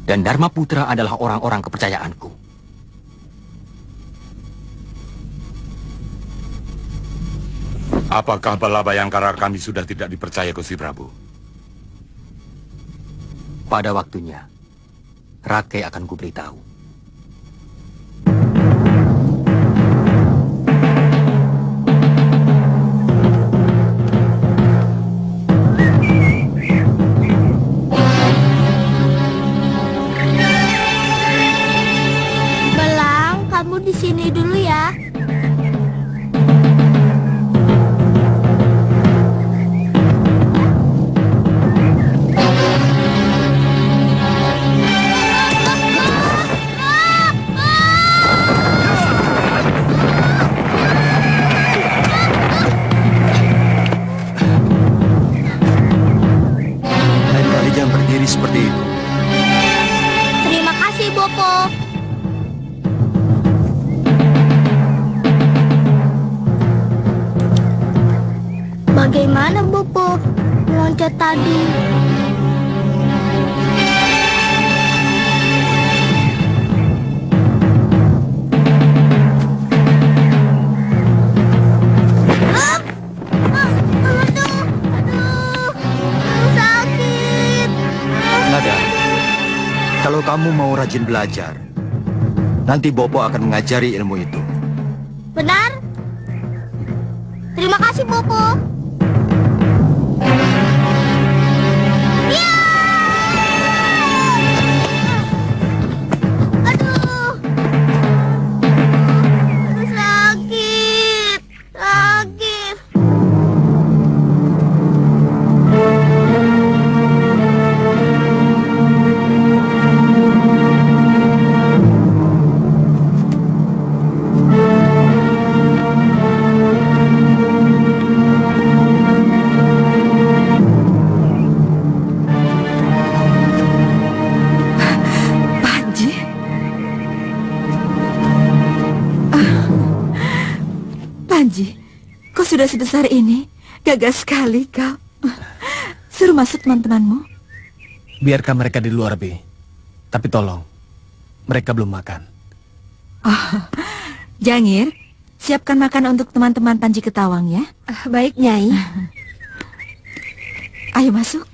Dan Dharma Putra adalah orang-orang kepercayaanku. Apakah Balabayangkara kami sudah tidak dipercaya, Gusti Prabu? Pada waktunya, Rakai akan kuberitahu. Belang, kamu di sini dulu ya. Seperti itu. Terima kasih, Bopo. Bagaimana, Bopo? Meloncat tadi. Kalau kamu mau rajin belajar, nanti Bopo akan mengajari ilmu itu. Benar? Terima kasih, Bopo. Aduh, sakit. Sudah sebesar ini, gagah sekali kau. Suruh masuk teman-temanmu. Biarkan mereka di luar, Bi. Tapi tolong, mereka belum makan. Oh, Jangir, siapkan makan untuk teman-teman Panji Ketawang ya. Baik, Nyai. Ayo masuk.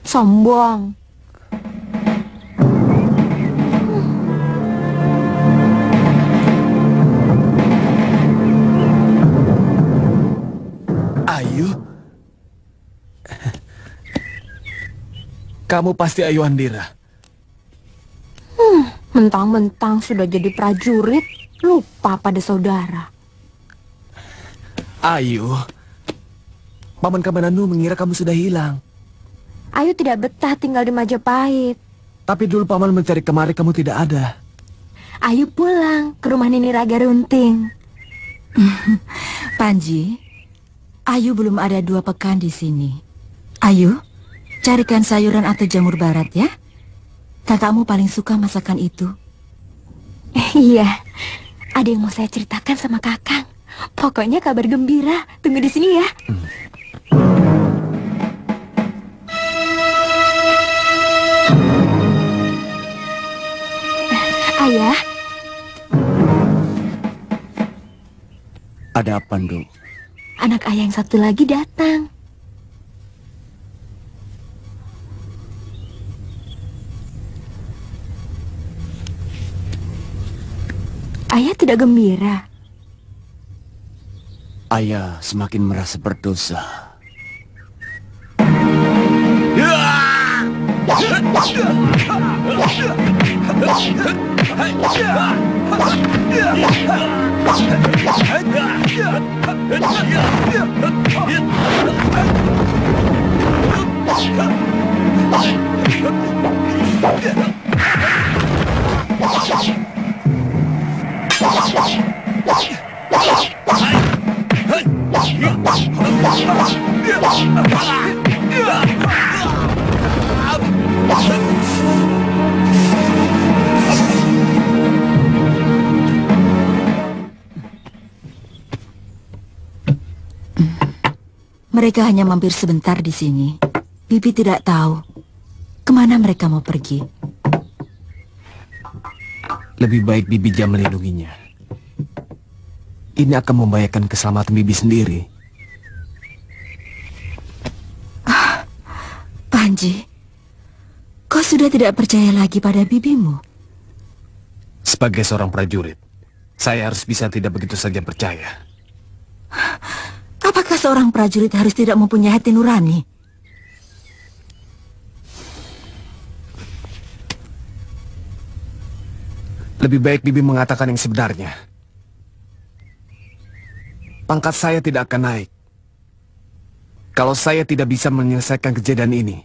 Sombong. Ayu? Kamu pasti Ayu Andira. Mentang-mentang sudah jadi prajurit, lupa pada saudara. Ayu, Paman Kamananu mengira kamu sudah hilang. Ayu tidak betah tinggal di Majapahit. Tapi dulu Paman mencari kemari kamu tidak ada. Ayu pulang ke rumah Nini Raga Runting. Panji, Ayu belum ada 2 pekan di sini. Ayu, carikan sayuran atau jamur barat ya. Kakakmu paling suka masakan itu. Iya, ada yang mau saya ceritakan sama Kakang. Pokoknya kabar gembira. Tunggu di sini ya. Ayah. Ada apa, Nduk? Anak ayah yang satu lagi datang. Ayah tidak gembira. Ayah semakin merasa berdosa. Mereka hanya mampir sebentar di sini. Bibi tidak tahu kemana mereka mau pergi. Lebih baik Bibi jam melindunginya. Ini akan membahayakan keselamatan Bibi sendiri. Panji, kau sudah tidak percaya lagi pada bibimu? Sebagai seorang prajurit, saya harus bisa tidak begitu saja percaya. Apakah seorang prajurit harus tidak mempunyai hati nurani? Lebih baik Bibi mengatakan yang sebenarnya. Pangkat saya tidak akan naik kalau saya tidak bisa menyelesaikan kejadian ini.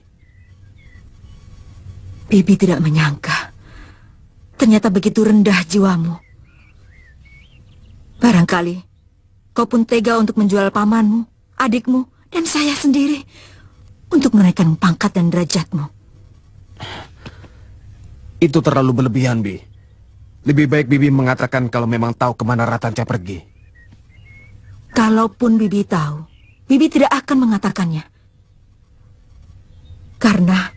Bibi tidak menyangka ternyata begitu rendah jiwamu. Barangkali kau pun tega untuk menjual pamanmu, adikmu, dan saya sendiri untuk menaikkan pangkat dan derajatmu. Itu terlalu berlebihan, Bi. Lebih baik Bibi mengatakan kalau memang tahu kemana Ratanca pergi. Kalaupun Bibi tahu, Bibi tidak akan mengatakannya. Karena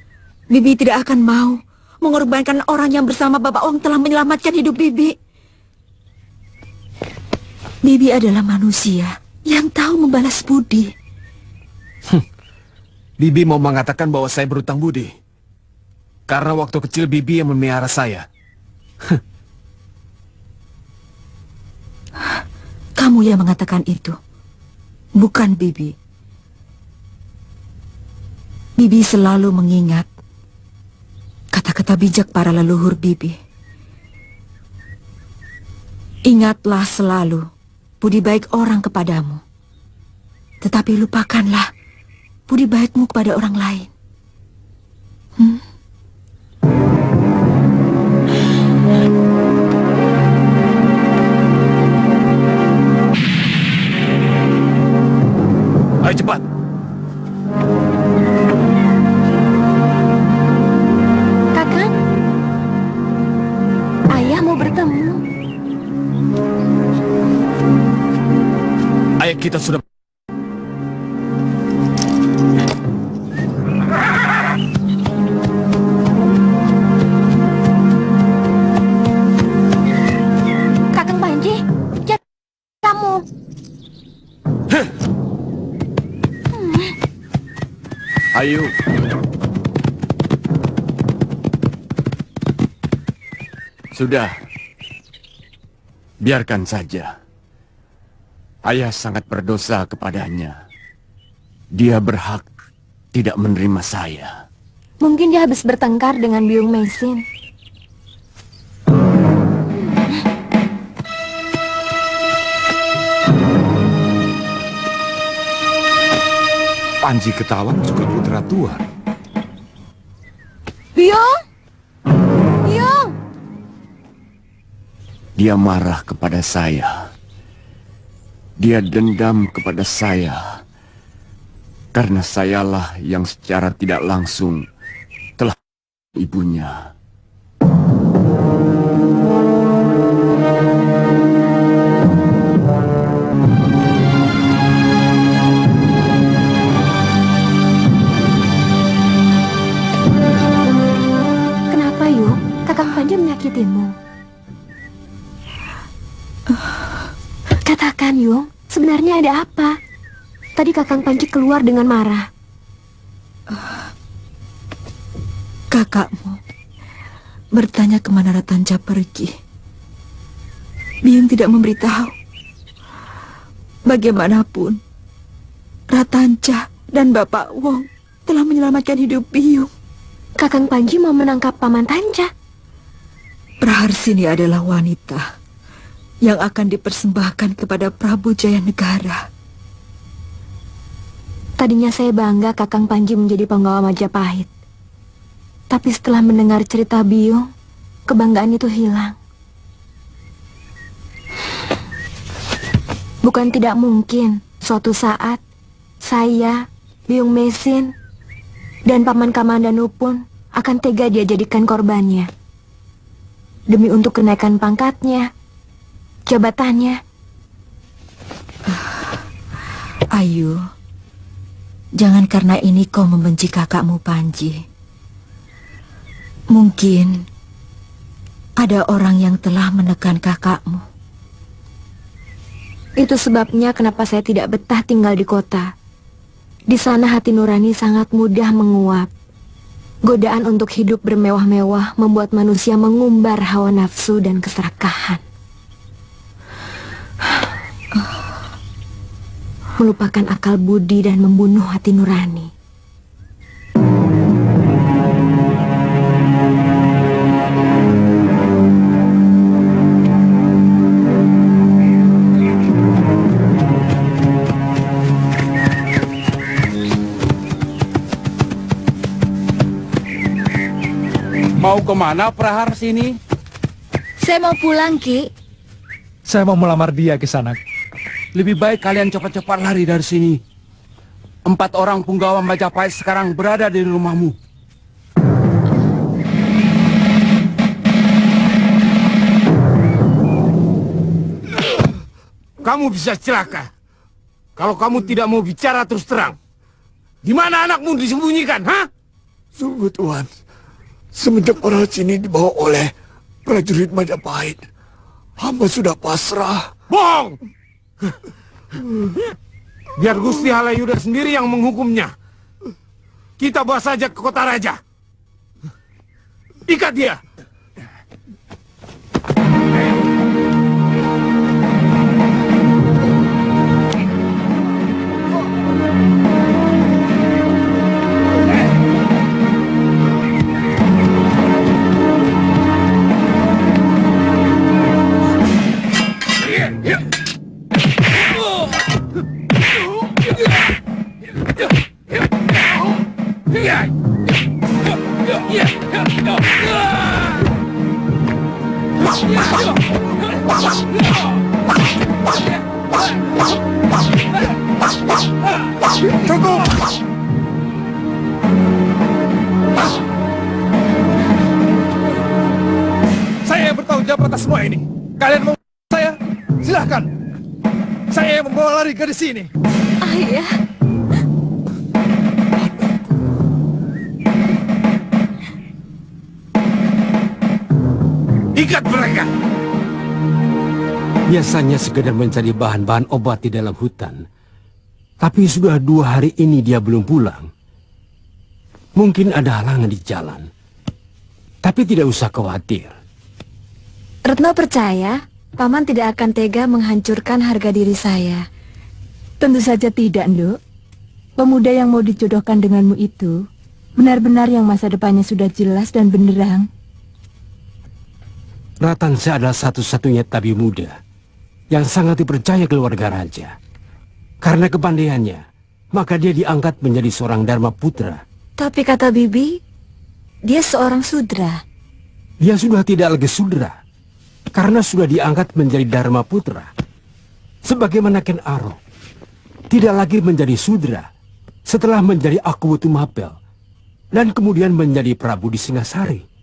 Bibi tidak akan mau mengorbankan orang yang bersama Bapak Wong telah menyelamatkan hidup Bibi. Bibi adalah manusia yang tahu membalas budi. Bibi mau mengatakan bahwa saya berutang budi karena waktu kecil Bibi yang memelihara saya. Kamu yang mengatakan itu, bukan Bibi. Bibi selalu mengingat kata-kata bijak para leluhur Bibi. Ingatlah selalu budi baik orang kepadamu, tetapi lupakanlah budi baikmu kepada orang lain. Ayo cepat. Kakang, ayah mau bertemu. Ayah kita sudah... Kakang Panji, jadi kamu. Ayo. Sudah. Biarkan saja. Ayah sangat berdosa kepadanya. Dia berhak tidak menerima saya. Mungkin dia habis bertengkar dengan Biung Mesin. Panji Ketawang juga putra Tuan. Biung! Biung! Dia marah kepada saya. Dia dendam kepada saya. Karena sayalah yang secara tidak langsung telah ibunya. Kenapa, Yu? Kakang Panji menyakitimu? Katakan, Yung, sebenarnya ada apa? Tadi Kakang Panji keluar dengan marah. Kakakmu bertanya kemana Ratanca pergi. Biung tidak memberitahu. Bagaimanapun, Ratanca dan Bapak Wong telah menyelamatkan hidup Biung. Kakang Panji mau menangkap Paman Tanca. Praharsini adalah wanita yang akan dipersembahkan kepada Prabu Jayanegara. Tadinya saya bangga Kakang Panji menjadi penggawa Majapahit. Tapi setelah mendengar cerita Biung, kebanggaan itu hilang. Bukan tidak mungkin suatu saat saya, Biung Mesin, dan Paman Kamandanu pun akan tega dia jadikan korbannya. Demi untuk kenaikan pangkatnya, jabatannya. Ayu, jangan karena ini kau membenci kakakmu Panji. Mungkin ada orang yang telah menekan kakakmu. Itu sebabnya kenapa saya tidak betah tinggal di kota. Di sana hati nurani sangat mudah menguap. Godaan untuk hidup bermewah-mewah membuat manusia mengumbar hawa nafsu dan keserakahan. Melupakan akal budi dan membunuh hati nurani. Mau kemana Prahar sini? Saya mau pulang, Ki. Saya mau melamar dia, Kisanak. Lebih baik kalian cepat-cepat lari dari sini. 4 orang punggawa Majapahit sekarang berada di rumahmu. Kamu bisa celaka kalau kamu tidak mau bicara terus terang. Di mana anakmu disembunyikan, ha? Sungguh Tuan, semenjak orang sini dibawa oleh prajurit Majapahit, hamba sudah pasrah. Bohong! Biar Gusti Halayuda sendiri yang menghukumnya. Kita bawa saja ke kota raja. Ikat dia. Cukup! Saya yang bertanggung jawab atas semua ini. Kalian mau saya? Silahkan. Saya yang membawa lari ke sini. Ayah. Ikat mereka. Biasanya sekedar mencari bahan-bahan obat di dalam hutan. Tapi sudah 2 hari ini dia belum pulang. Mungkin ada halangan di jalan. Tapi tidak usah khawatir. Retno percaya Paman tidak akan tega menghancurkan harga diri saya. Tentu saja tidak, Nduk. Pemuda yang mau dijodohkan denganmu itu benar-benar yang masa depannya sudah jelas dan benderang. Ratansa adalah satu-satunya tabib muda yang sangat dipercaya keluarga raja. Karena kepandaiannya, maka dia diangkat menjadi seorang Dharma Putra. Tapi kata Bibi, dia seorang sudra. Dia sudah tidak lagi sudra, karena sudah diangkat menjadi Dharma Putra. Sebagaimana Ken Arok, tidak lagi menjadi sudra setelah menjadi Akuwutu Mapel, dan kemudian menjadi Prabu di Singasari.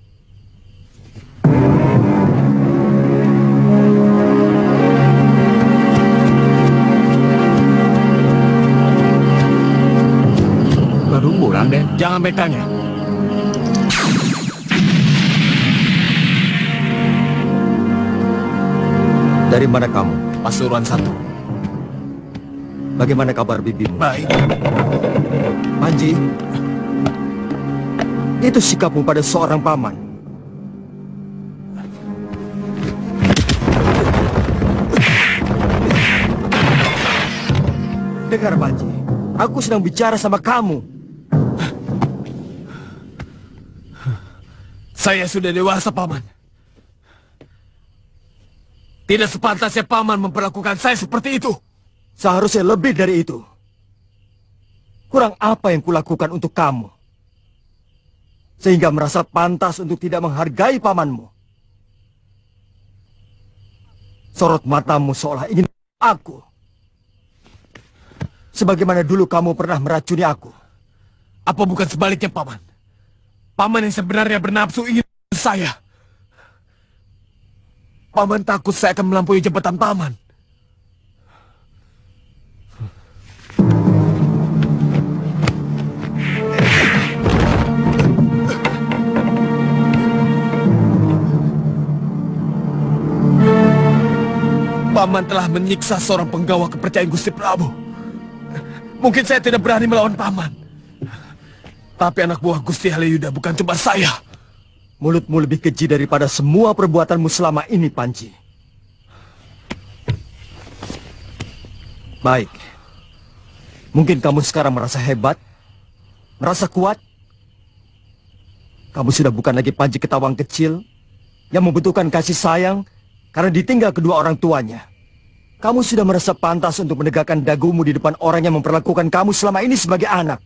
Baru pulang deh. Jangan bertanya. Dari mana kamu? Pasuruan 1. Bagaimana kabar bibimu? Baik. Panji, itu sikapmu pada seorang paman. Dengar Panji, aku sedang bicara sama kamu. Saya sudah dewasa, Paman. Tidak sepantasnya paman memperlakukan saya seperti itu. Seharusnya lebih dari itu. Kurang apa yang kulakukan untuk kamu? Sehingga merasa pantas untuk tidak menghargai pamanmu. Sorot matamu seolah ingin aku. Sebagaimana dulu kamu pernah meracuni aku. Apa bukan sebaliknya, Paman? Paman yang sebenarnya bernafsu ingin saya. Paman takut saya akan melampaui jabatan paman. Paman telah menyiksa seorang penggawa kepercayaan Gusti Prabu. Mungkin saya tidak berani melawan paman. Tapi anak buah Gusti Halayuda bukan cuma saya. Mulutmu lebih keji daripada semua perbuatanmu selama ini, Panji. Baik. Mungkin kamu sekarang merasa hebat, merasa kuat. Kamu sudah bukan lagi Panji Ketawang kecil yang membutuhkan kasih sayang karena ditinggal kedua orang tuanya. Kamu sudah merasa pantas untuk menegakkan dagumu di depan orang yang memperlakukan kamu selama ini sebagai anak.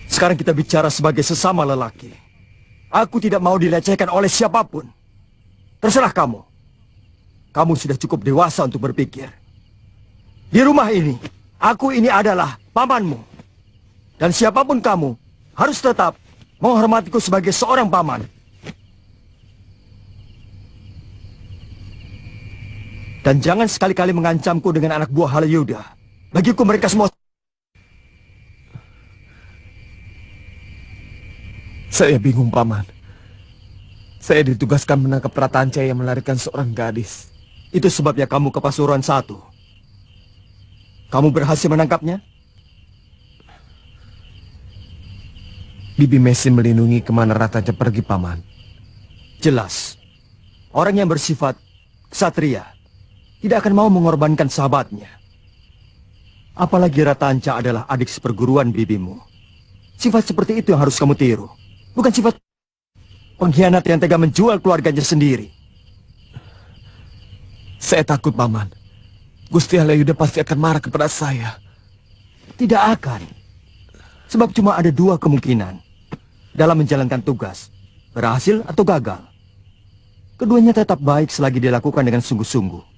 Sekarang kita bicara sebagai sesama lelaki. Aku tidak mau dilecehkan oleh siapapun. Terserah kamu. Kamu sudah cukup dewasa untuk berpikir. Di rumah ini, aku ini adalah pamanmu. Dan siapapun kamu, harus tetap menghormatiku sebagai seorang paman. Dan jangan sekali-kali mengancamku dengan anak buah Halayuda. Bagiku mereka semua... Saya bingung, Paman. Saya ditugaskan menangkap Pratanca yang melarikan seorang gadis. Itu sebabnya kamu ke Pasuruan 1. Kamu berhasil menangkapnya? Bibi Mesin melindungi kemana Ratanca pergi, Paman. Jelas. Orang yang bersifat ksatria tidak akan mau mengorbankan sahabatnya. Apalagi Ratanca adalah adik seperguruan bibimu. Sifat seperti itu yang harus kamu tiru. Bukan sifat pengkhianat yang tega menjual keluarganya sendiri. Saya takut, Paman. Gusti Halayuda pasti akan marah kepada saya. Tidak akan. Sebab cuma ada dua kemungkinan dalam menjalankan tugas. Berhasil atau gagal. Keduanya tetap baik selagi dilakukan dengan sungguh-sungguh.